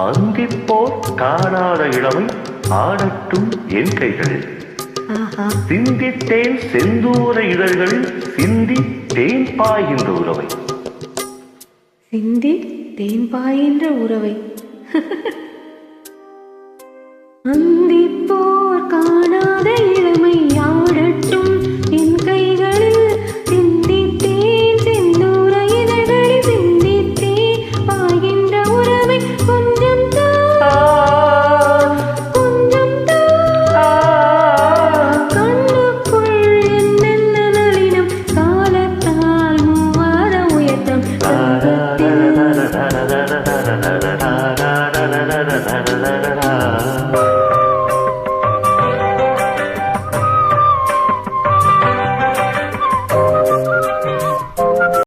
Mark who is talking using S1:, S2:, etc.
S1: அந்திப்போர் காணாத இளமை ஆடட்டும் என் கைகளில். சிந்தித்தேன் செந்தூர இதழ்களில் சிந்தி தேன் பாய்கின்ற உறவை.
S2: சிந்தி தேன் பாய்கின்ற உறவை. அந்திப்போர் காணா